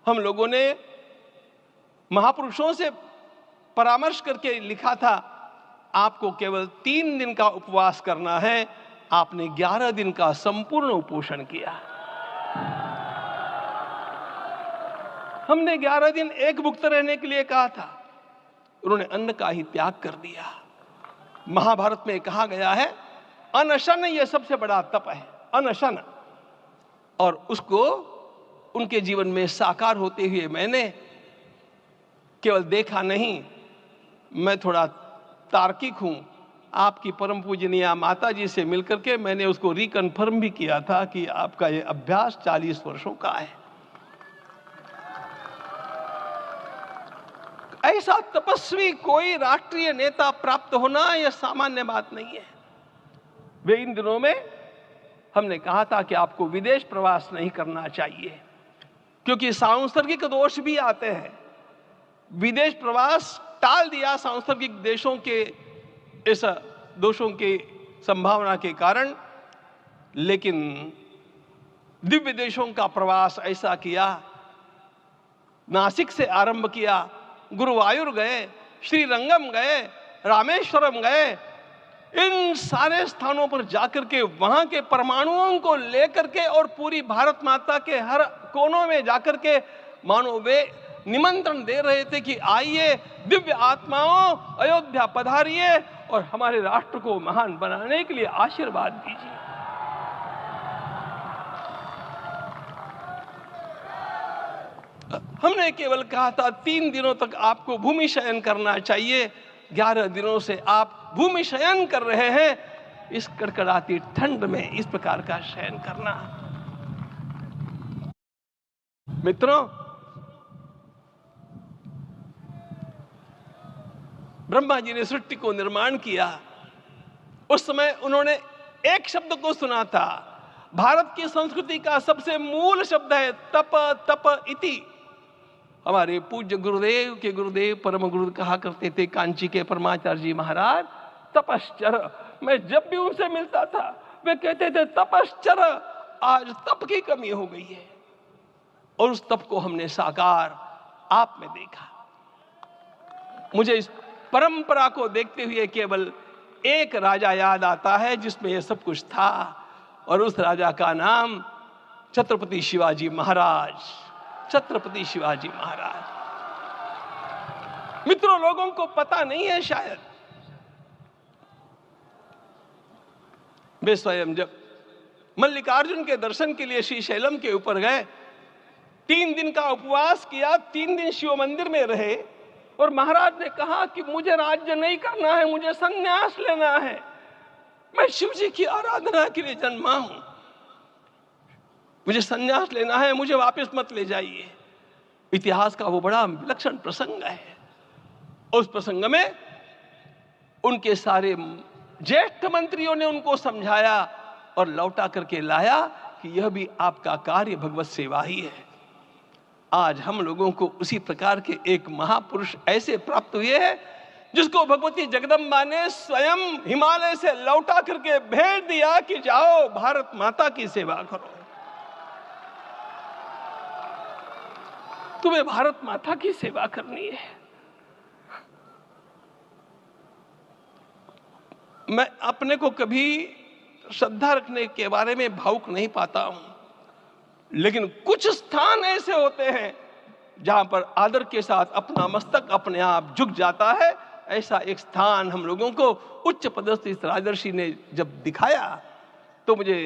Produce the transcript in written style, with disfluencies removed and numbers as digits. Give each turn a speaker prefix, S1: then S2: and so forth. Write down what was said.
S1: हम लोगों ने महापुरुषों से परामर्श करके लिखा था, आपको केवल 3 दिन का उपवास करना है। आपने 11 दिन का संपूर्ण उपोषण किया। हमने 11 दिन एकभुक्त रहने के लिए कहा था, उन्होंने अन्न का ही त्याग कर दिया। महाभारत में कहा गया है, अनशन यह सबसे बड़ा तप है, अनशन। और उसको उनके जीवन में साकार होते हुए मैंने केवल देखा नहीं, मैं थोड़ा तार्किक हूं। आपकी परम पूजनीय माता जी से मिलकर के मैंने उसको रिकन्फर्म भी किया था कि आपका ये अभ्यास 40 वर्षों का है। ऐसा तपस्वी कोई राष्ट्रीय नेता प्राप्त होना यह सामान्य बात नहीं है। वे इन दिनों में हमने कहा था कि आपको विदेश प्रवास नहीं करना चाहिए, क्योंकि सांसर्गिक दोष भी आते हैं। विदेश प्रवास टाल दिया सांसर्गिक देशों के इस दोषों की संभावना के कारण, लेकिन दिव्य देशों का प्रवास ऐसा किया। नासिक से आरंभ किया, गुरुवायूर गए, श्रीरंगम गए, रामेश्वरम गए। इन सारे स्थानों पर जाकर के वहां के परमाणुओं को लेकर के और पूरी भारत माता के हर कोनों में जाकर के मानो वे निमंत्रण दे रहे थे कि आइए दिव्य आत्माओं, अयोध्या पधारिए और हमारे राष्ट्र को महान बनाने के लिए आशीर्वाद दीजिए। हमने केवल कहा था 3 दिनों तक आपको भूमि शयन करना चाहिए। 11 दिनों से आप भूमि शयन कर रहे हैं। इस कड़कड़ाती ठंड में इस प्रकार का शयन करना, मित्रों, ब्रह्मा जी ने सृष्टि को निर्माण किया। उस समय उन्होंने एक शब्द को सुना था। भारत की संस्कृति का सबसे मूल शब्द है तप, तप इति। हमारे पूज्य गुरुदेव के गुरुदेव परम गुरु कहा करते थे, कांची के परमाचार्य जी महाराज, तपश्चर। मैं जब भी उनसे मिलता था वे कहते थे तपश्चर। आज तप की कमी हो गई है और उस तप को हमने साकार आप में देखा। मुझे इस परंपरा को देखते हुए केवल एक राजा याद आता है जिसमें यह सब कुछ था, और उस राजा का नाम छत्रपति शिवाजी महाराज। छत्रपति शिवाजी महाराज। मित्रों, लोगों को पता नहीं है शायद, वे स्वयं जब मल्लिकार्जुन के दर्शन के लिए श्रीशैलम के ऊपर गए, 3 दिन का उपवास किया, 3 दिन शिव मंदिर में रहे, और महाराज ने कहा कि मुझे राज्य नहीं करना है, मुझे संन्यास लेना है, मैं शिव जी की आराधना के लिए जन्मा हूं, मुझे संन्यास लेना है, मुझे वापस मत ले जाइए। इतिहास का वो बड़ा विलक्षण प्रसंग है। उस प्रसंग में उनके सारे ज्येष्ठ मंत्रियों ने उनको समझाया और लौटा करके लाया कि यह भी आपका कार्य भगवत सेवा ही है। आज हम लोगों को उसी प्रकार के एक महापुरुष ऐसे प्राप्त हुए हैं जिसको भगवती जगदम्बा ने स्वयं हिमालय से लौटा करके भेज दिया कि जाओ भारत माता की सेवा करो। तुम्हें भारत माता की सेवा करनी है। मैं अपने को कभी श्रद्धा रखने के बारे में भावुक नहीं पाता हूं, लेकिन कुछ स्थान ऐसे होते हैं जहां पर आदर के साथ अपना मस्तक अपने आप झुक जाता है। ऐसा एक स्थान हम लोगों को उच्च पदस्थ इस राजर्षि ने जब दिखाया तो मुझे